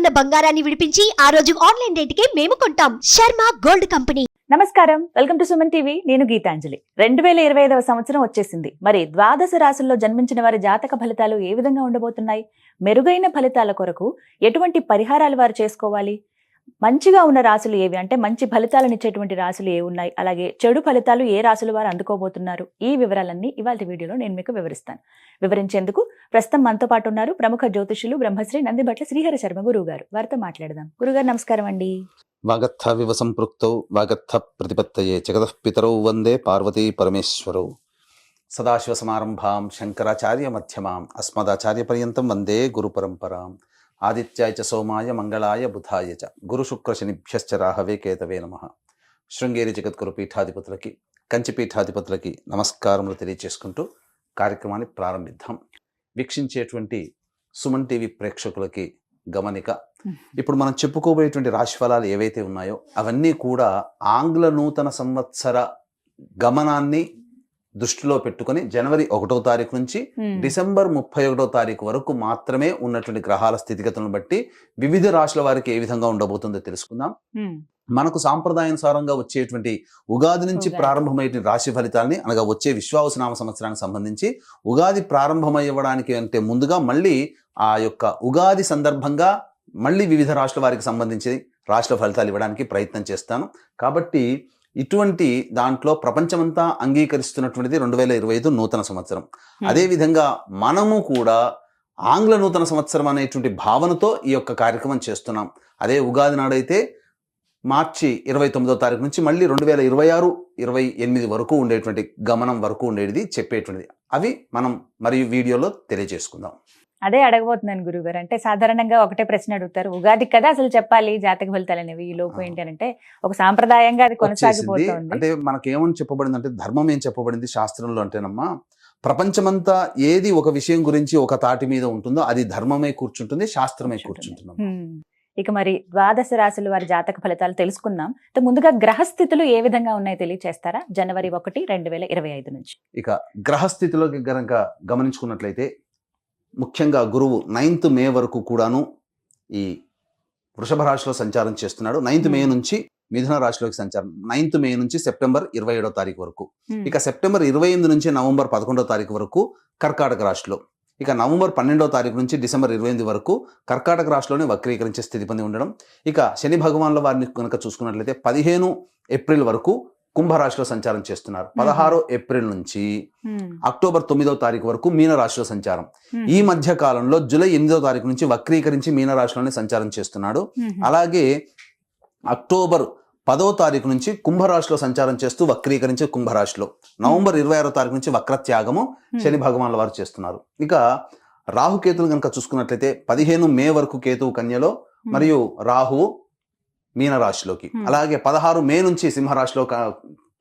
ఉన్న బంగారాన్ని విడిపించి ఆ రోజు ఆన్లైన్ రేటుకే మేము కొంటాం. Sharma gold company. నమస్కారం, వెల్కమ్ టు సుమన్ టీవీ. నేను గీతాంజలి. 2025వ సంవత్సరం వచ్చేసింది. మరి ద్వాదశ రాశుల్లో జన్మించిన వారి జాతక ఫలితాలు ఏ విధంగా ఉండబోతున్నాయి? మెరుగైన ఫలితాల కొరకు ఎటువంటి పరిహారాలు వారు చేసుకోవాలి? మంచిగా ఉన్న రాశులు ఏవి, అంటే మంచి ఫలితాలను ఇచ్చేటువంటి రాశులు ఏ ఉన్నాయి, అలాగే చెడు ఫలితాలు ఏ రాశులు వారు అందుకోబోతున్నారు, ఈ వివరాలన్నీ ఇవాళ వీడియోలో నేను మీకు వివరిస్తాను. వివరించేందుకు ప్రస్తుతం మనతో పాటు ఉన్నారు ప్రముఖ జ్యోతిషులు బ్రహ్మశ్రీ నందిబట్ల శ్రీహరి శర్మ గురువు గారు. వారితో మాట్లాడదాం. గురుగారు నమస్కారం అండి. వాగర్థ వివ సంపృక్తౌ వాగర్థ ప్రతిపత్తయే జగతః పితరౌ వందే పార్వతీ పరమేశ్వరౌ. సదాశివ సమారంభాం శంకరాచార్య మధ్యమాం అస్మదాచార్య పర్యంతం వందే గురు పరంపరాం. ఆదిత్యాయ చ సోమాయ మంగళాయ బుధాయ చ గురు శుక్ర శనిభ్యశ్చ రాహవే కేతవే నమః. శృంగేరి జగద్గురు పీఠాధిపతులకి, కంచి పీఠాధిపతులకి నమస్కారములు తెలియజేసుకుంటూ కార్యక్రమాన్ని ప్రారంభిద్దాం. వీక్షించేటువంటి సుమన్ టీవీ ప్రేక్షకులకి గమనిక, ఇప్పుడు మనం చెప్పుకోబోయేటువంటి రాశి ఫలాలు ఏవైతే ఉన్నాయో అవన్నీ కూడా ఆంగ్ల నూతన సంవత్సర గమనాన్ని దృష్టిలో పెట్టుకుని జనవరి 1వ తారీఖు నుంచి డిసెంబర్ 31వ తారీఖు వరకు మాత్రమే ఉన్నటువంటి గ్రహాల స్థితిగతులను బట్టి వివిధ రాశుల వారికి ఏ విధంగా ఉండబోతుందో తెలుసుకుందాం. మనకు సాంప్రదాయానుసారంగా వచ్చేటువంటి ఉగాది నుంచి ప్రారంభమయ్యే రాశి ఫలితాలని, అనగా వచ్చే విశ్వావసునామ సంవత్సరానికి సంబంధించి ఉగాది ప్రారంభమయ్యడానికి అంటే ముందుగా మళ్ళీ ఆ యొక్క ఉగాది సందర్భంగా మళ్ళీ వివిధ రాశుల వారికి సంబంధించి రాశుల ఫలితాలు ఇవ్వడానికి ప్రయత్నం చేస్తాను. కాబట్టి ఇటువంటి దాంట్లో ప్రపంచమంతా అంగీకరిస్తున్నటువంటిది 2025 నూతన సంవత్సరం. అదేవిధంగా మనము కూడా ఆంగ్ల నూతన సంవత్సరం అనేటువంటి భావనతో ఈ యొక్క కార్యక్రమం చేస్తున్నాం. అదే ఉగాది నాడైతే మార్చి 29వ తారీఖు నుంచి మళ్ళీ 2026-28 వరకు ఉండేటువంటి గమనం వరకు ఉండేది చెప్పేటువంటిది. అవి మనం మరియు వీడియోలో తెలియజేసుకుందాం. అదే అడగబోతున్నాను గురుగారు. అంటే సాధారణంగా ఒకటే ప్రశ్న అడుగుతారు, ఉగాది కదా అసలు చెప్పాలి జాతక ఫలితాలు అనేవి, ఈ లోపు ఏంటి అంటే ఒక సాంప్రదాయంగా అది కొనసాగిపోతుంది. అంటే మనకేమని చెప్పబడింది అంటే, ధర్మం ఏం చెప్పబడింది శాస్త్రంలో అంటేనమ్మా, ప్రపంచమంతా ఏది ఒక విషయం గురించి ఒక తాటి మీద ఉంటుందో అది ధర్మమే కూర్చుంటుంది, శాస్త్రమే కూర్చుంటున్నాం. ఇక మరి ద్వాదశ రాశుల వారి జాతక ఫలితాలు తెలుసుకుందాం. ముందుగా గ్రహస్థితులు ఏ విధంగా ఉన్నాయో తెలియచేస్తారా? జనవరి 1, 2025 నుంచి. ఇక గ్రహస్థితిలోకి గనక గమనించుకున్నట్లయితే ముఖ్యంగా గురువు 9th మే వరకు కూడాను ఈ వృషభ రాశిలో సంచారం చేస్తున్నాడు. 9th మే నుంచి మిథున రాశిలోకి సంచారం, 9th మే నుంచి సెప్టెంబర్ 27వ తారీఖు వరకు. ఇక సెప్టెంబర్ 28 నుంచి నవంబర్ 11వ తారీఖు వరకు కర్కాటక రాశిలో. ఇక నవంబర్ 12వ తారీఖు నుంచి డిసెంబర్ 28 వరకు కర్కాటక రాశిలోనే వక్రీకరించే స్థితి పొంది ఉండడం. ఇక శని భగవాన్ల వారిని కనుక చూసుకున్నట్లయితే 15 ఏప్రిల్ వరకు కుంభరాశిలో సంచారం చేస్తున్నారు. 16 ఏప్రిల్ నుంచి అక్టోబర్ 9వ తారీఖు వరకు మీనరాశిలో సంచారం. ఈ మధ్య కాలంలో జూలై 8వ తారీఖు నుంచి వక్రీకరించి మీనరాశిలోనే సంచారం చేస్తున్నాడు. అలాగే అక్టోబర్ 10వ తారీఖు నుంచి కుంభరాశిలో సంచారం చేస్తూ వక్రీకరించి కుంభరాశిలో, నవంబర్ 26వ తారీఖు నుంచి వక్రత్యాగము శని భగవాన్ల వారు చేస్తున్నారు. ఇక రాహుకేతులు కనుక చూసుకున్నట్లయితే 15 మే వరకు కేతువు కన్యలో మరియు రాహువు మీనరాశిలోకి, అలాగే 16 మే నుంచి సింహరాశిలో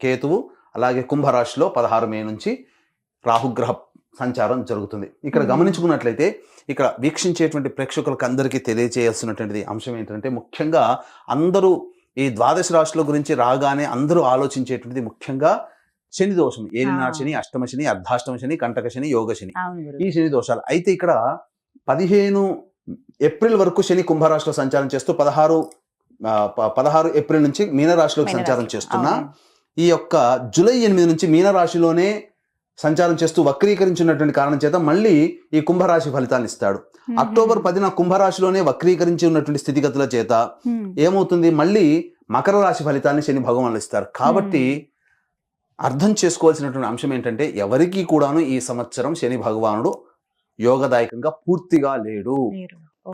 కేతువు, అలాగే కుంభరాశిలో 16 మే నుంచి రాహుగ్రహ సంచారం జరుగుతుంది. ఇక్కడ గమనించుకున్నట్లయితే ఇక్కడ వీక్షించేటువంటి ప్రేక్షకులకు అందరికీ తెలియజేయాల్సినటువంటి అంశం ఏంటంటే, ముఖ్యంగా అందరూ ఈ ద్వాదశ రాశుల గురించి రాగానే అందరూ ఆలోచించేటువంటిది ముఖ్యంగా శని దోషం, ఏలినాడు శని, అష్టమ శని, అర్ధాష్టమ శని, కంటక శని, యోగ శని, ఈ శని దోషాలు. అయితే ఇక్కడ 15 ఏప్రిల్ వరకు శని కుంభరాశిలో సంచారం చేస్తూ 16 ఏప్రిల్ నుంచి మీనరాశిలోకి సంచారం చేస్తున్నా, ఈ యొక్క జూలై 8 నుంచి మీనరాశిలోనే సంచారం చేస్తూ వక్రీకరించినటువంటి కారణం చేత మళ్ళీ ఈ కుంభరాశి ఫలితాన్ని ఇస్తాడు. అక్టోబర్ 10న కుంభరాశిలోనే వక్రీకరించి ఉన్నటువంటి స్థితిగతుల చేత ఏమవుతుంది, మళ్ళీ మకర రాశి ఫలితాన్ని శని భగవానులు ఇస్తారు. కాబట్టి అర్థం చేసుకోవాల్సినటువంటి అంశం ఏంటంటే, ఎవరికి కూడాను ఈ సంవత్సరం శని భగవానుడు యోగదాయకంగా పూర్తిగా లేడు.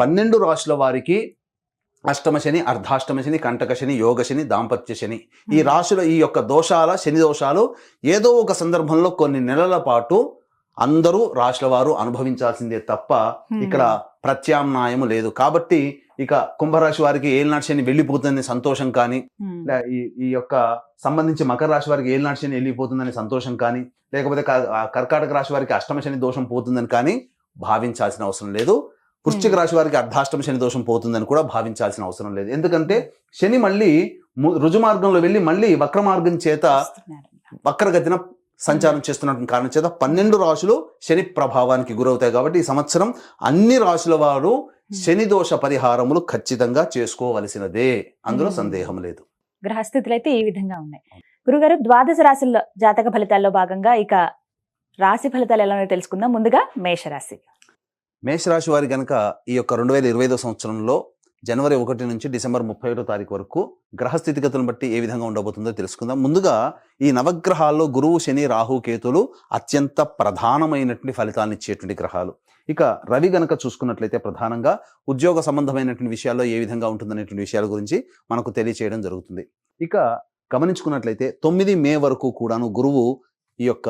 12 రాశుల వారికి అష్టమ శని, అర్ధాష్టమ శని, కంటక శని, యోగ శని, దాంపత్య శని, ఈ రాశుల ఈ యొక్క దోషాల శని దోషాలు ఏదో ఒక సందర్భంలో కొన్ని నెలల పాటు అందరూ రాశుల వారు అనుభవించాల్సిందే తప్ప ఇక్కడ ప్రత్యామ్నాయము లేదు. కాబట్టి ఇక కుంభరాశి వారికి ఏలినాటి శని వెళ్ళిపోతుందని సంతోషం కానీ, ఈ యొక్క సంబంధించి మకర రాశి వారికి ఏలినాటి శని వెళ్ళిపోతుందని సంతోషం కానీ, లేకపోతే కర్కాటక రాశి వారికి అష్టమ శని దోషం పోతుందని కానీ భావించాల్సిన అవసరం లేదు. వృశ్చిక రాశి వారికి అర్ధాష్టమ శని దోషం పోతుందని కూడా భావించాల్సిన అవసరం లేదు. ఎందుకంటే శని మళ్ళీ రుజుమార్గంలో వెళ్ళి మళ్ళీ వక్ర మార్గం చేత వక్రగతిన సంచారం చేస్తున్నటువంటి కారణం చేత 12 రాశులు శని ప్రభావానికి గురవుతాయి. కాబట్టి ఈ సంవత్సరం అన్ని రాశుల వారు శని దోష పరిహారములు ఖచ్చితంగా చేసుకోవలసినదే, అందులో సందేహం లేదు. గ్రహస్థితులు అయితే ఈ విధంగా ఉన్నాయి. గురుగారు, ద్వాదశ రాశుల్లో జాతక ఫలితాల్లో భాగంగా ఇక రాశి ఫలితాలు ఎలా ఉన్నాయో తెలుసుకుందాం. ముందుగా మేషరాశి. మేషరాశి వారి గనక ఈ యొక్క 2025 సంవత్సరంలో జనవరి 1 నుంచి డిసెంబర్ 31 తారీఖు వరకు గ్రహ స్థితిగతులను బట్టి ఏ విధంగా ఉండబోతుందో తెలుసుకుందాం. ముందుగా ఈ నవగ్రహాల్లో గురువు, శని, రాహు, కేతులు అత్యంత ప్రధానమైనటువంటి ఫలితాలను ఇచ్చేటువంటి గ్రహాలు. ఇక రవి గనక చూసుకున్నట్లయితే ప్రధానంగా ఉద్యోగ సంబంధమైనటువంటి విషయాల్లో ఏ విధంగా ఉంటుందనేటువంటి విషయాల గురించి మనకు తెలియచేయడం జరుగుతుంది. ఇక గమనించుకున్నట్లయితే 9 మే వరకు కూడాను గురువు ఈ యొక్క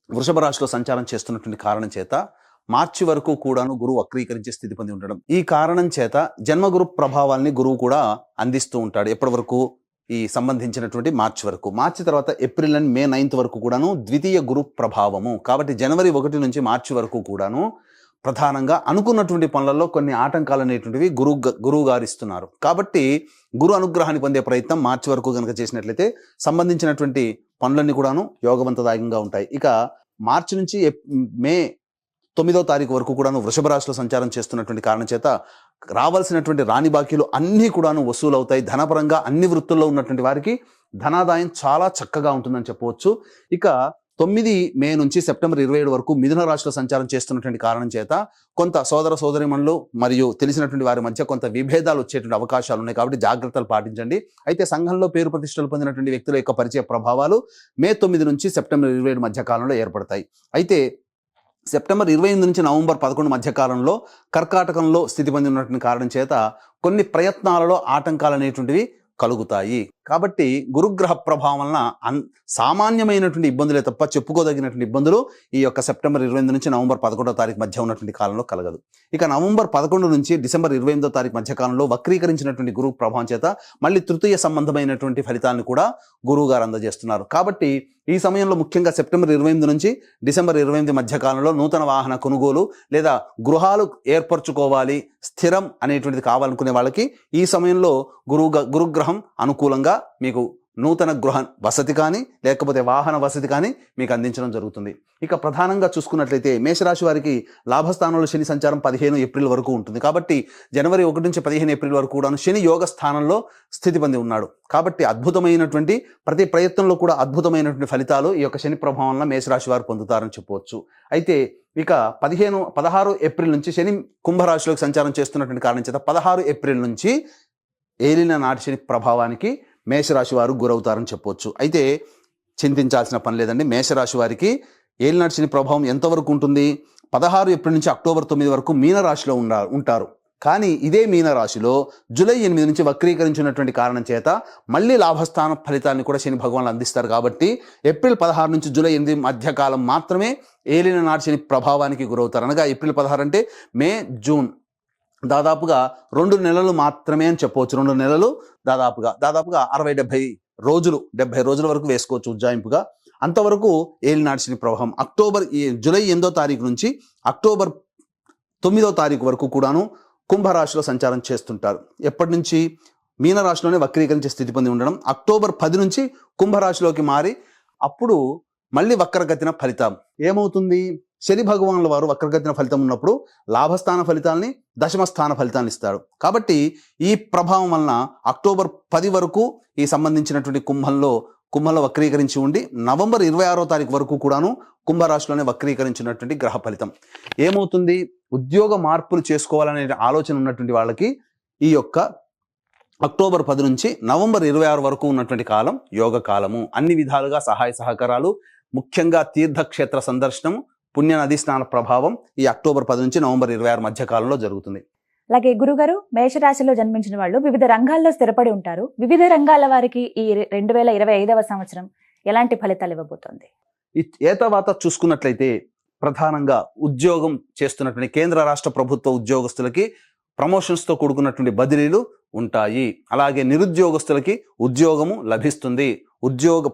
వృషభ రాశిలో సంచారం చేస్తున్నటువంటి కారణం చేత మార్చి వరకు కూడాను గురువు వక్రీకరించే స్థితి పొంది ఉండడం. ఈ కారణం చేత జన్మగురు ప్రభావాల్ని గురువు కూడా అందిస్తూ ఉంటాడు. ఎప్పటి వరకు? ఈ సంబంధించినటువంటి మార్చి వరకు. మార్చి తర్వాత ఏప్రిల్ అండ్ మే 9 వరకు కూడాను ద్వితీయ గురు ప్రభావము. కాబట్టి జనవరి 1 నుంచి మార్చి వరకు కూడాను ప్రధానంగా అనుకున్నటువంటి పనులలో కొన్ని ఆటంకాలు అనేటువంటివి గురువు గారు ఇస్తున్నారు. కాబట్టి గురు అనుగ్రహాన్ని పొందే ప్రయత్నం మార్చి వరకు కనుక చేసినట్లయితే సంబంధించినటువంటి పనులన్నీ కూడాను యోగవంతదాయకంగా ఉంటాయి. ఇక మార్చి నుంచి మే 9వ తారీఖు వరకు కూడాను వృషభ రాశిలో సంచారం చేస్తున్నటువంటి కారణం చేత రావాల్సినటువంటి రాని బాకీలు అన్నీ కూడాను వసూలు అవుతాయి. ధనపరంగా అన్ని వృత్తుల్లో ఉన్నటువంటి వారికి ధనాదాయం చాలా చక్కగా ఉంటుందని చెప్పవచ్చు. ఇక 9 మే నుంచి సెప్టెంబర్ 27 వరకు మిథున రాశిలో సంచారం చేస్తున్నటువంటి కారణం చేత కొంత సోదర సోదరిమణులు మరియు తెలిసినటువంటి వారి మధ్య కొంత విభేదాలు వచ్చేటువంటి అవకాశాలు ఉన్నాయి. కాబట్టి జాగ్రత్తలు పాటించండి. అయితే సంఘంలో పేరు ప్రతిష్టలు పొందినటువంటి వ్యక్తుల యొక్క పరిచయ ప్రభావాలు మే 9 నుంచి సెప్టెంబర్ 27 మధ్య కాలంలో ఏర్పడతాయి. అయితే సెప్టెంబర్ 28 నుంచి నవంబర్ 11 మధ్య కాలంలో కర్కాటకంలో స్థితి పొంది ఉన్నటువంటి కారణం చేత కొన్ని ప్రయత్నాలలో ఆటంకాలు అనేటువంటివి కలుగుతాయి. కాబట్టి గురుగ్రహ ప్రభావం వలన సామాన్యమైనటువంటి ఇబ్బందులే తప్ప చెప్పుకోదగినటువంటి ఇబ్బందులు ఈ యొక్క సెప్టెంబర్ 28 నుంచి నవంబర్ 11వ తారీఖు మధ్య ఉన్నటువంటి కాలంలో కలగదు. ఇక నవంబర్ 11 నుంచి డిసెంబర్ 28వ తారీఖు మధ్య కాలంలో వక్రీకరించినటువంటి గురు ప్రభావం చేత మళ్ళీ తృతీయ సంబంధమైనటువంటి ఫలితాలను కూడా గురువు గారు అందజేస్తున్నారు. కాబట్టి ఈ సమయంలో ముఖ్యంగా సెప్టెంబర్ 28 నుంచి డిసెంబర్ 28 మధ్య కాలంలో నూతన వాహన కొనుగోలు లేదా గృహాలు ఏర్పరచుకోవాలి, స్థిరం అనేటువంటిది కావాలనుకునే వాళ్ళకి ఈ సమయంలో గురుగ్రహం అనుకూలంగా మీకు నూతన గృహ వసతి కానీ లేకపోతే వాహన వసతి కానీ మీకు అందించడం జరుగుతుంది. ఇక ప్రధానంగా చూసుకున్నట్లయితే మేషరాశి వారికి లాభస్థానంలో శని సంచారం 15 ఏప్రిల్ వరకు ఉంటుంది. కాబట్టి జనవరి 1 నుంచి 15 ఏప్రిల్ వరకు కూడా శని యోగ స్థానంలో స్థితి పొంది ఉన్నాడు. కాబట్టి అద్భుతమైనటువంటి ప్రతి ప్రయత్నంలో కూడా అద్భుతమైనటువంటి ఫలితాలు ఈ యొక్క శని ప్రభావం వల్ల మేషరాశి వారు పొందుతారని చెప్పవచ్చు. అయితే ఇక 16 ఏప్రిల్ నుంచి శని కుంభరాశిలోకి సంచారం చేస్తున్నటువంటి కారణం చేత 16 ఏప్రిల్ నుంచి ఏలిన నాటి శని ప్రభావానికి మేషరాశి వారు గురవుతారని చెప్పవచ్చు. అయితే చింతించాల్సిన పని లేదండి. మేషరాశి వారికి ఏలినాటి శని ప్రభావం ఎంతవరకు ఉంటుంది? 16 ఏప్రిల్ నుంచి అక్టోబర్ 9 వరకు మీనరాశిలో ఉంటారు. కానీ ఇదే మీనరాశిలో జూలై 8 నుంచి వక్రీకరించినటువంటి కారణం చేత మళ్ళీ లాభస్థాన ఫలితాన్ని కూడా శని భగవాన్లు అందిస్తారు. కాబట్టి ఏప్రిల్ 16 నుంచి జూలై 8 మధ్యకాలం మాత్రమే ఏలిన నాటి శని ప్రభావానికి గురవుతారు. అనగా ఏప్రిల్ 16 అంటే మే, జూన్ దాదాపుగా 2 నెలలు మాత్రమే అని చెప్పవచ్చు. 2 నెలలు దాదాపుగా 60-70 రోజులు, 70 రోజుల వరకు వేసుకోవచ్చు ఉజ్జాయింపుగా. అంతవరకు ఏలినాటి శని ప్రభావం జూలై 8వ తారీఖు నుంచి అక్టోబర్ 9వ తారీఖు వరకు కూడాను కుంభరాశిలో సంచారం చేస్తుంటారు. ఎప్పటి నుంచి? మీనరాశిలోనే వక్రీకరించే స్థితి పొంది ఉండడం. అక్టోబర్ 10 నుంచి కుంభరాశిలోకి మారి అప్పుడు మళ్ళీ వక్రగతిన ఫలితం ఏమవుతుంది? శని భగవానుల వారు వక్రగతిన ఫలితం ఉన్నప్పుడు లాభస్థాన ఫలితాలని, దశమస్థాన ఫలితాన్ని ఇస్తాడు. కాబట్టి ఈ ప్రభావం వలన అక్టోబర్ 10 వరకు ఈ సంబంధించినటువంటి కుంభంలో వక్రీకరించి ఉండి నవంబర్ 26వ తారీఖు వరకు కూడాను కుంభరాశిలోనే వక్రీకరించినటువంటి గ్రహ ఫలితం ఏమవుతుంది? ఉద్యోగ మార్పులు చేసుకోవాలనే ఆలోచన ఉన్నటువంటి వాళ్ళకి ఈ యొక్క అక్టోబర్ 10 నుంచి నవంబర్ 26 వరకు ఉన్నటువంటి కాలం యోగ కాలము. అన్ని విధాలుగా సహాయ సహకారాలు, ముఖ్యంగా తీర్థక్షేత్ర సందర్శనం, పుణ్య నదీ స్నాన ప్రభావం ఈ అక్టోబర్ 10 నుంచి నవంబర్ 26 మధ్య కాలంలో జరుగుతుంది. అలాగే గురుగారు, మేషరాశిలో జన్మించిన వాళ్ళు వివిధ రంగాల్లో స్థిరపడి ఉంటారు. వివిధ రంగాల వారికి ఈ 2025వ సంవత్సరం ఎలాంటి ఫలితాలు ఇవ్వబోతోంది? ఏ తర్వాత చూసుకున్నట్లయితే ప్రధానంగా ఉద్యోగం చేస్తున్నటువంటి కేంద్ర రాష్ట్ర ప్రభుత్వ ఉద్యోగస్తులకి ప్రమోషన్స్తో కూడుకున్నటువంటి బదిలీలు ఉంటాయి. అలాగే నిరుద్యోగస్తులకి ఉద్యోగము లభిస్తుంది.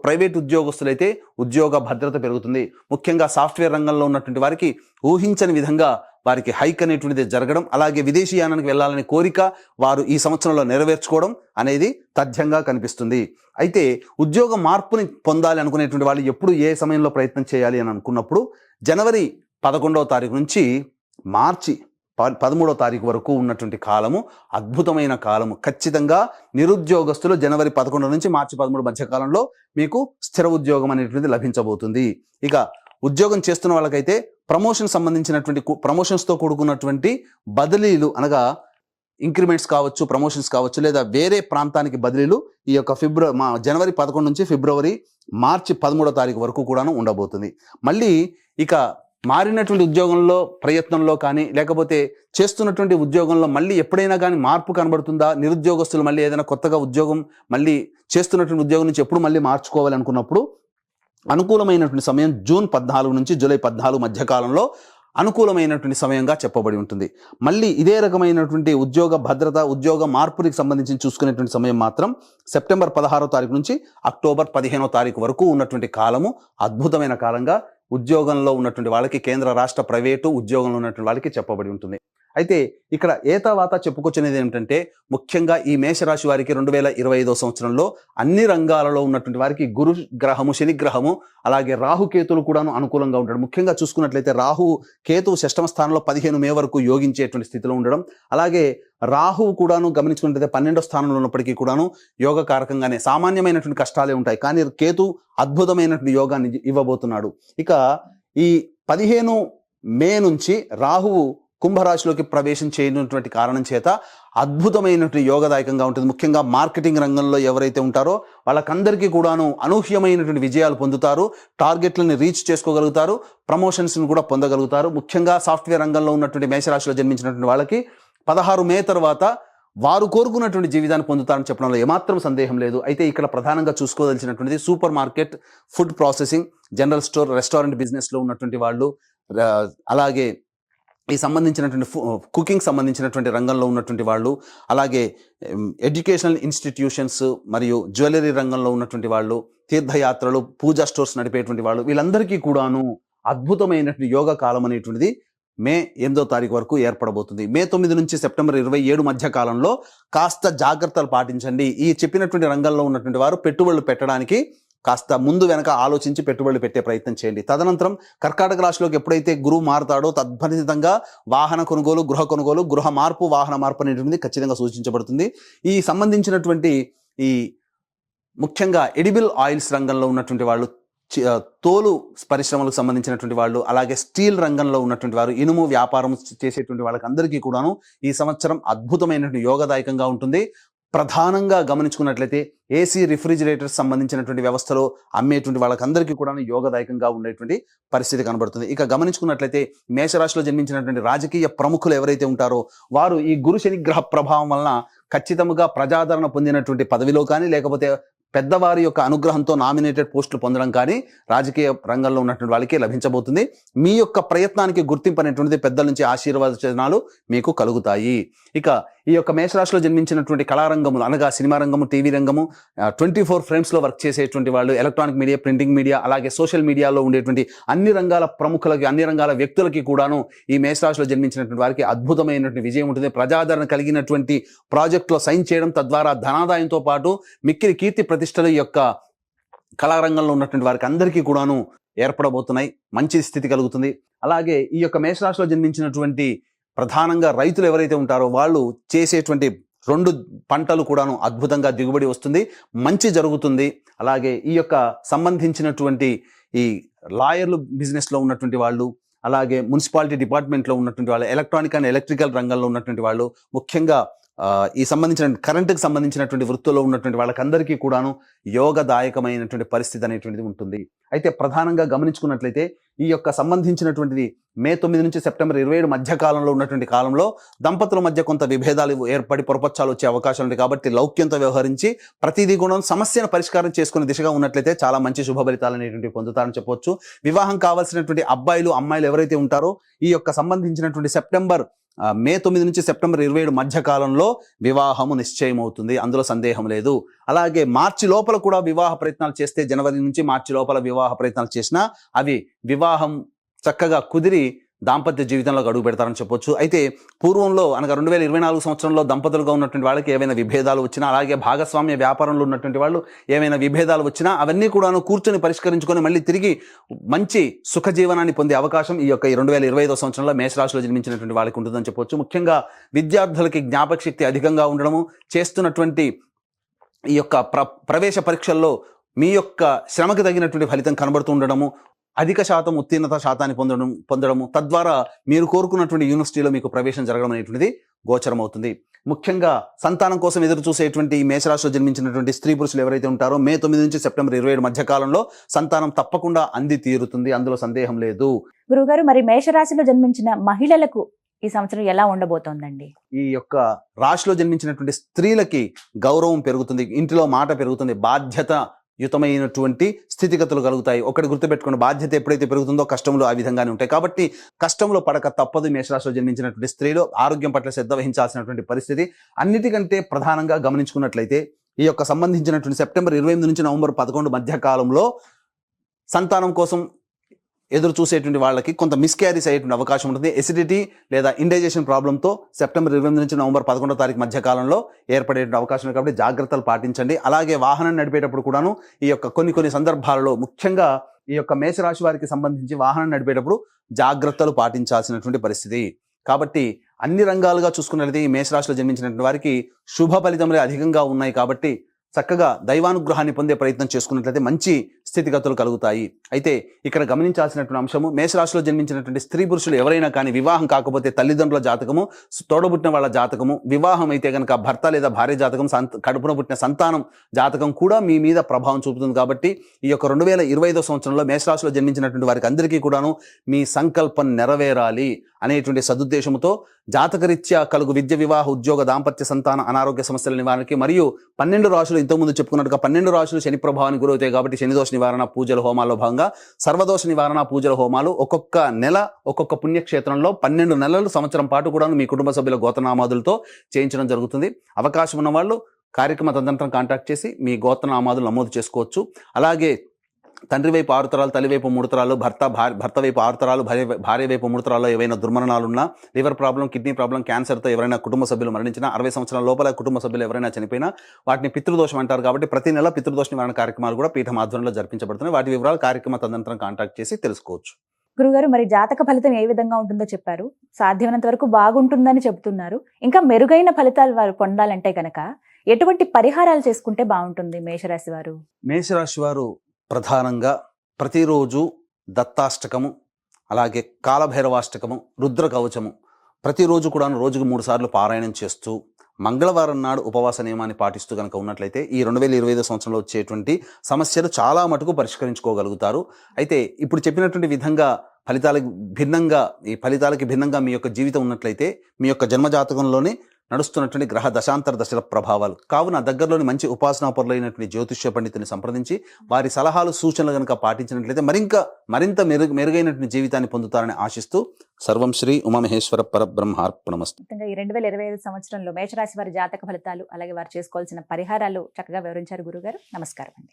ప్రైవేట్ ఉద్యోగస్తులైతే ఉద్యోగ భద్రత పెరుగుతుంది. ముఖ్యంగా సాఫ్ట్వేర్ రంగంలో ఉన్నటువంటి వారికి ఊహించని విధంగా వారికి హైక్ అనేటువంటిది జరగడం, అలాగే విదేశీయానానికి వెళ్ళాలనే కోరిక వారు ఈ సంవత్సరంలో నెరవేర్చుకోవడం అనేది తథ్యంగా కనిపిస్తుంది. అయితే ఉద్యోగ మార్పుని పొందాలి అనుకునేటువంటి వాళ్ళు ఎప్పుడు ఏ సమయంలో ప్రయత్నం చేయాలి అని అనుకున్నప్పుడు జనవరి 11వ తారీఖు నుంచి మార్చి 13వ తారీఖు వరకు ఉన్నటువంటి కాలము అద్భుతమైన కాలము. ఖచ్చితంగా నిరుద్యోగస్తులు జనవరి 11 నుంచి మార్చి 13 మధ్య కాలంలో మీకు స్థిర ఉద్యోగం అనేటువంటిది లభించబోతుంది. ఇక ఉద్యోగం చేస్తున్న వాళ్ళకైతే ప్రమోషన్స్తో కూడుకున్నటువంటి బదిలీలు అనగా ఇంక్రిమెంట్స్ కావచ్చు, ప్రమోషన్స్ కావచ్చు, లేదా వేరే ప్రాంతానికి బదిలీలు ఈ యొక్క జనవరి 11 నుంచి మార్చి 13వ తారీఖు వరకు కూడాను ఉండబోతుంది. మళ్ళీ ఇక మారినటువంటి ఉద్యోగంలో ప్రయత్నంలో కానీ లేకపోతే చేస్తున్నటువంటి ఉద్యోగంలో మళ్ళీ ఎప్పుడైనా కానీ మార్పు కనబడుతుందా, నిరుద్యోగస్తులు మళ్ళీ ఏదైనా కొత్తగా ఉద్యోగం మళ్ళీ చేస్తున్నటువంటి ఉద్యోగం నుంచి ఎప్పుడు మళ్ళీ మార్చుకోవాలి అనుకున్నప్పుడు అనుకూలమైనటువంటి సమయం జూన్ 14 నుంచి జూలై 14 మధ్య కాలంలో అనుకూలమైనటువంటి సమయంగా చెప్పబడి ఉంటుంది. మళ్ళీ ఇదే రకమైనటువంటి ఉద్యోగ భద్రత, ఉద్యోగ మార్పుకి సంబంధించి చూసుకునేటువంటి సమయం మాత్రం సెప్టెంబర్ 16వ తారీఖు నుంచి అక్టోబర్ 15వ తారీఖు వరకు ఉన్నటువంటి కాలము అద్భుతమైన కాలంగా ఉద్యోగంలో ఉన్నటువంటి వాళ్ళకి, కేంద్ర రాష్ట్ర ప్రైవేటు ఉద్యోగంలో ఉన్నటువంటి వాళ్ళకి చెప్పబడి ఉంటుంది. అయితే ఇక్కడ ఏతావాత చెప్పుకొచ్చినది ఏమిటంటే ముఖ్యంగా ఈ మేషరాశి వారికి 2025వ సంవత్సరంలో అన్ని రంగాలలో ఉన్నటువంటి వారికి గురు గ్రహము, శని గ్రహము, అలాగే రాహుకేతులు కూడాను అనుకూలంగా ఉంటాడు. ముఖ్యంగా చూసుకున్నట్లయితే రాహు కేతువు 6వ స్థానంలో 15 మే వరకు యోగించేటువంటి స్థితిలో ఉండడం, అలాగే రాహువు కూడాను గమనించుకున్నట్లయితే 12వ స్థానంలో ఉన్నప్పటికీ కూడాను యోగకారకంగానే సామాన్యమైనటువంటి కష్టాలే ఉంటాయి, కానీ కేతు అద్భుతమైనటువంటి యోగాన్ని ఇవ్వబోతున్నాడు. ఇక ఈ 15 మే నుంచి రాహువు కుంభరాశిలోకి ప్రవేశం చేయనటువంటి కారణం చేత అద్భుతమైనటువంటి యోగదాయకంగా ఉంటుంది. ముఖ్యంగా మార్కెటింగ్ రంగంలో ఎవరైతే ఉంటారో వాళ్ళకందరికీ కూడాను అనూహ్యమైనటువంటి విజయాలు పొందుతారు, టార్గెట్లను రీచ్ చేసుకోగలుగుతారు, ప్రమోషన్స్ని కూడా పొందగలుగుతారు. ముఖ్యంగా సాఫ్ట్వేర్ రంగంలో ఉన్నటువంటి మేషరాశిలో జన్మించినటువంటి వాళ్ళకి 16 మే తర్వాత వారు కోరుకున్నటువంటి జీవితాన్ని పొందుతారని చెప్పడంలో ఏమాత్రం సందేహం లేదు. అయితే ఇక్కడ ప్రధానంగా చూసుకోదలిచినటువంటిది super market, food processing, general store, restaurant బిజినెస్లో ఉన్నటువంటి వాళ్ళు, అలాగే ఈ సంబంధించినటువంటి కుకింగ్ సంబంధించినటువంటి రంగంలో ఉన్నటువంటి వాళ్ళు, అలాగే ఎడ్యుకేషనల్ ఇన్స్టిట్యూషన్స్ మరియు జ్యువెలరీ రంగంలో ఉన్నటువంటి వాళ్ళు, తీర్థయాత్రలు, పూజా స్టోర్స్ నడిపేటువంటి వాళ్ళు, వీళ్ళందరికీ కూడాను అద్భుతమైనటువంటి యోగ కాలం అనేటువంటిది మే 8వ తారీఖు వరకు ఏర్పడబోతుంది. మే 9 నుంచి సెప్టెంబర్ 27 మధ్య కాలంలో కాస్త జాగ్రత్తలు పాటించండి. ఈ చెప్పినటువంటి రంగంలో ఉన్నటువంటి వారు పెట్టుబడులు పెట్టడానికి కాస్త ముందు వెనక ఆలోచించి పెట్టుబడులు పెట్టే ప్రయత్నం చేయండి. తదనంతరం కర్కాటక రాశిలోకి ఎప్పుడైతే గురువు మారుతాడో తద్ఫలితంగా వాహన కొనుగోలు, గృహ కొనుగోలు, గృహ మార్పు, వాహన మార్పు అనేటువంటిది ఖచ్చితంగా సూచించబడుతుంది. ఈ సంబంధించినటువంటి ఈ ముఖ్యంగా ఎడిబుల్ ఆయిల్స్ రంగంలో ఉన్నటువంటి వాళ్ళు, తోలు పరిశ్రమలకు సంబంధించినటువంటి వాళ్ళు, అలాగే స్టీల్ రంగంలో ఉన్నటువంటి వారు, ఇనుము వ్యాపారం చేసేటువంటి వాళ్ళకి అందరికీ కూడాను ఈ సంవత్సరం అద్భుతమైనటువంటి యోగదాయకంగా ఉంటుంది. ప్రధానంగా గమనించుకున్నట్లయితే ఏసీ, రిఫ్రిజిరేటర్స్ సంబంధించినటువంటి వ్యవస్థలో అమ్మేటువంటి వాళ్ళకందరికీ కూడా యోగదాయకంగా ఉండేటువంటి పరిస్థితి కనబడుతుంది. ఇక గమనించుకున్నట్లయితే మేషరాశిలో జన్మించినటువంటి రాజకీయ ప్రముఖులు ఎవరైతే ఉంటారో వారు ఈ గురు శని గ్రహ ప్రభావం వలన ఖచ్చితంగా ప్రజాదరణ పొందినటువంటి పదవిలో కానీ లేకపోతే పెద్దవారి యొక్క అనుగ్రహంతో నామినేటెడ్ పోస్టులు పొందడం కానీ రాజకీయ రంగంలో ఉన్నటువంటి వాళ్ళకి లభించబోతుంది. మీ యొక్క ప్రయత్నానికి గుర్తింపు అనేటువంటిది పెద్దల నుంచి ఆశీర్వచనాలు మీకు కలుగుతాయి. ఇక ఈ యొక్క మేషరాశిలో జన్మించినటువంటి కళారంగములు అనగా సినిమా రంగము, టీవీ రంగము, 24 ఫ్రేమ్స్లో వర్క్ చేసేటువంటి వాళ్ళు, ఎలక్ట్రానిక్ మీడియా, ప్రింటింగ్ మీడియా, అలాగే సోషల్ మీడియాలో ఉండేటువంటి అన్ని రంగాల ప్రముఖులకి, అన్ని రంగాల వ్యక్తులకి కూడాను ఈ మేషరాశిలో జన్మించినటువంటి వారికి అద్భుతమైనటువంటి విజయం ఉంటుంది. ప్రజాదరణ కలిగినటువంటి ప్రాజెక్టులో సైన్ చేయడం, తద్వారా ధనాదాయంతో పాటు మిక్కిలి కీర్తి ప్రతిష్టల యొక్క కళారంగంలో ఉన్నటువంటి వారికి అందరికీ కూడాను ఏర్పడబోతున్నాయి. మంచి స్థితి కలుగుతుంది. అలాగే ఈ యొక్క మేషరాశిలో జన్మించినటువంటి ప్రధానంగా రైతులు ఎవరైతే ఉంటారో వాళ్ళు చేసేటువంటి 2 పంటలు కూడాను అద్భుతంగా దిగుబడి వస్తుంది, మంచి జరుగుతుంది. అలాగే ఈ యొక్క సంబంధించినటువంటి ఈ లాయర్లు బిజినెస్లో ఉన్నటువంటి వాళ్ళు, అలాగే మున్సిపాలిటీ డిపార్ట్మెంట్లో ఉన్నటువంటి వాళ్ళు, ఎలక్ట్రానిక్ అండ్ ఎలక్ట్రికల్ రంగంలో ఉన్నటువంటి వాళ్ళు, ముఖ్యంగా ఈ సంబంధించిన కరెంటుకు సంబంధించినటువంటి వృత్తుల్లో ఉన్నటువంటి వాళ్ళకందరికీ కూడాను యోగదాయకమైనటువంటి పరిస్థితి అనేటువంటిది ఉంటుంది. అయితే ప్రధానంగా గమనించుకున్నట్లయితే ఈ యొక్క సంబంధించినటువంటిది మే 9 నుంచి సెప్టెంబర్ 27 మధ్య కాలంలో ఉన్నటువంటి కాలంలో దంపతుల మధ్య కొంత విభేదాలు ఏర్పడి పొరపచ్చాలు వచ్చే అవకాశాలు ఉంటాయి. కాబట్టి లౌక్యంతో వ్యవహరించి ప్రతిదీ కూడా సమస్యను పరిష్కారం చేసుకునే దిశగా ఉన్నట్లయితే చాలా మంచి శుభ ఫలితాలు అనేటువంటి పొందుతారని చెప్పవచ్చు. వివాహం కావాల్సినటువంటి అబ్బాయిలు, అమ్మాయిలు ఎవరైతే ఉంటారో ఈ యొక్క సంబంధించినటువంటి మే 9 నుంచి సెప్టెంబర్ 27 మధ్య కాలంలో వివాహము నిశ్చయం అవుతుంది, అందులో సందేహం లేదు. అలాగే మార్చి లోపల కూడా వివాహ ప్రయత్నాలు చేస్తే, జనవరి నుంచి మార్చి లోపల వివాహ ప్రయత్నాలు చేసినా అవి వివాహం చక్కగా కుదిరి దాంపత్య జీవితంలో అడుగు పెడతారని చెప్పొచ్చు. అయితే పూర్వంలో అనగా 2024 సంవత్సరంలో దంపతులుగా ఉన్నటువంటి వాళ్ళకి ఏవైనా విభేదాలు వచ్చినా, అలాగే భాగస్వామ్య వ్యాపారంలో ఉన్నటువంటి వాళ్ళు ఏమైనా విభేదాలు వచ్చినా అవన్నీ కూడాను కూర్చొని పరిష్కరించుకొని మళ్ళీ తిరిగి మంచి సుఖ జీవనాన్ని పొందే అవకాశం ఈ యొక్క 2025 సంవత్సరంలో మేషరాశిలో జన్మించినటువంటి వాళ్ళకి ఉంటుందని చెప్పొచ్చు. ముఖ్యంగా విద్యార్థులకి జ్ఞాపక శక్తి అధికంగా ఉండడము, చేస్తున్నటువంటి ఈ యొక్క ప్రవేశ పరీక్షల్లో మీ యొక్క శ్రమకు తగినటువంటి ఫలితం కనబడుతూ ఉండడము, అధిక శాతం ఉత్తీర్ణత శాతాన్ని పొందడము, తద్వారా మీరు కోరుకున్నటువంటి యూనివర్సిటీలో మీకు ప్రవేశం జరగడం అనేటువంటిది గోచరమవుతుంది. ముఖ్యంగా సంతానం కోసం ఎదురు చూసేటువంటి ఈ మేషరాశిలో జన్మించినటువంటి స్త్రీ పురుషులు ఎవరైతే ఉంటారో మే 9 నుంచి సెప్టెంబర్ 27 మధ్య కాలంలో సంతానం తప్పకుండా అంది తీరుతుంది, అందులో సందేహం లేదు. గురుగారు, మరి మేషరాశిలో జన్మించిన మహిళలకు ఈ సంవత్సరం ఎలా ఉండబోతోందండి? ఈ యొక్క రాశిలో జన్మించినటువంటి స్త్రీలకి గౌరవం పెరుగుతుంది, ఇంటిలో మాట పెరుగుతుంది, బాధ్యత యుతమైనటువంటి స్థితిగతులు కలుగుతాయి. ఒకటి గుర్తుపెట్టుకుని, బాధ్యత ఎప్పుడైతే పెరుగుతుందో కష్టంలో ఆ విధంగానే ఉంటాయి. కాబట్టి కష్టంలో పడక తప్పదు. మేషరాశిలో జన్మించినటువంటి స్త్రీలు ఆరోగ్యం పట్ల శ్రద్ధ వహించాల్సినటువంటి పరిస్థితి. అన్నిటికంటే ప్రధానంగా గమనించుకున్నట్లయితే ఈ యొక్క సంబంధించినటువంటి సెప్టెంబర్ 28 నుంచి నవంబర్ 11 మధ్య కాలంలో సంతానం కోసం ఎదురు చూసేటువంటి వాళ్ళకి కొంత మిస్క్యారీస్ అయ్యేటువంటి అవకాశం ఉంటుంది. ఎసిడిటీ లేదా ఇండైజెషన్ ప్రాబ్లంతో సెప్టెంబర్ 28 నుంచి నవంబర్ 11 తారీఖు మధ్య కాలంలో ఏర్పడేటువంటి అవకాశం ఉంది. కాబట్టి జాగ్రత్తలు పాటించండి. అలాగే వాహనం నడిపేటప్పుడు కూడాను ఈ యొక్క కొన్ని సందర్భాలలో, ముఖ్యంగా ఈ యొక్క మేషరాశి వారికి సంబంధించి వాహనం నడిపేటప్పుడు జాగ్రత్తలు పాటించాల్సినటువంటి పరిస్థితి. కాబట్టి అన్ని రంగాలుగా చూసుకున్నట్లయితే ఈ మేషరాశిలో జన్మించినటువంటి వారికి శుభ ఫలితములే అధికంగా ఉన్నాయి. కాబట్టి చక్కగా దైవానుగ్రహాన్ని పొందే ప్రయత్నం చేసుకున్నట్లయితే మంచి స్థితిగతులు కలుగుతాయి. అయితే ఇక్కడ గమనించాల్సినటువంటి అంశము, మేషరాశిలో జన్మించినటువంటి స్త్రీ పురుషులు ఎవరైనా కానీ వివాహం కాకపోతే తల్లిదండ్రుల జాతకము, తోడబుట్టిన వాళ్ళ జాతకము, వివాహం అయితే కనుక భర్త లేదా భార్య జాతకం, కడుపున పుట్టిన సంతానం జాతకం కూడా మీ మీద ప్రభావం చూపుతుంది. కాబట్టి ఈ యొక్క 2025 సంవత్సరంలో మేషరాశిలో జన్మించినటువంటి వారికి అందరికీ కూడాను మీ సంకల్పం నెరవేరాలి అనేటువంటి సదుద్దేశంతో జాతకరీత్యా కలుగు విద్య, వివాహ, ఉద్యోగ, దాంపత్య, సంతాన, అనారోగ్య సమస్యల నివారణకి మరియు 12 రాశులు ఇంతకుముందు చెప్పుకున్నట్టుగా 12 రాశులు శని ప్రభావానికి గురవుతాయి. కాబట్టి శనిదోష నివారణ పూజల హోమాల్లో భాగంగా సర్వదోష నివారణ పూజల హోమాలు ఒక్కొక్క నెల ఒక్కొక్క పుణ్యక్షేత్రంలో 12 నెలలు సంవత్సరం పాటు కూడా మీ కుటుంబ సభ్యుల గోత్రనామాదులతో చేయించడం జరుగుతుంది. అవకాశం ఉన్న వాళ్ళు కార్యక్రమ తదనంతరం కాంటాక్ట్ చేసి మీ గోత్రనామాదులు నమోదు చేసుకోవచ్చు. అలాగే తండ్రి వైపు 6 తరాలు, తల్లి వైపు 3 తరాలు, భర్త వైపు 6 తరాలు, భార్య వైపు 3 తరాల్లో ఏవైనా దుర్మరణాలున్నా, లివర్ ప్రాబ్లం, కిడ్నీ ప్రాబ్లం, క్యాన్సర్తో ఎవరైనా కుటుంబ సభ్యులు మరణించినా, 60 సంవత్సరాల లోపల కుటుంబ సభ్యులు ఎవరైనా చనిపోయినా వాటిని పితృదోషం అంటారు. కాబట్టి ప్రతి నెల పితృదోష నివారణ కార్యక్రమాలు కూడా పీఠం ఆధ్వర్యంలో జరిపించబడుతున్నాయి. వాటి వివరాలు కార్యక్రమ తదనంతరం కాంటాక్ట్ చేసి తెలుసుకోవచ్చు. గురుగారు, మరి జాతక ఫలితం ఏ విధంగా ఉంటుందో చెప్పారు. సాధ్యమైనంత వరకు బాగుంటుందని చెబుతున్నారు. ఇంకా మెరుగైన ఫలితాలు వారు పొందాలంటే కనుక ఎటువంటి పరిహారాలు చేసుకుంటే బాగుంటుంది మేషరాశి వారు? మేషరాశి వారు ప్రధానంగా ప్రతిరోజు దత్తాష్టకము, అలాగే కాలభైరవాష్టకము, రుద్ర కవచము ప్రతిరోజు కూడా రోజుకు 3 సార్లు పారాయణం చేస్తూ, మంగళవారం నాడు ఉపవాస నియమాన్ని పాటిస్తూ కనుక ఉన్నట్లయితే ఈ 2025 సంవత్సరంలో వచ్చేటువంటి సమస్యలు చాలా మటుకు పరిష్కరించుకోగలుగుతారు. అయితే ఇప్పుడు చెప్పినటువంటి విధంగా ఈ ఫలితాలకి భిన్నంగా మీ యొక్క జీవితం ఉన్నట్లయితే మీ యొక్క జన్మజాతకంలోనే నడుస్తున్నటువంటి గ్రహ దశాంతర దశల ప్రభావాలు కావున దగ్గరలోని మంచి ఉపాసనాపరులైనటువంటి జ్యోతిష్య పండితుని సంప్రదించి వారి సలహాలు, సూచనలు కనుక పాటించినట్లయితే మరింత మెరుగైనటువంటి జీవితాన్ని పొందుతారని ఆశిస్తూ సర్వం శ్రీ ఉమామహేశ్వర పరబ్రహ్మార్పణమస్తు. ఈ 2025 సంవత్సరంలో మేషరాశి వారి జాతక ఫలితాలు, అలాగే వారు చేసుకోవాల్సిన పరిహారాలు చక్కగా వివరించారు గురుగారు. నమస్కారం అండి.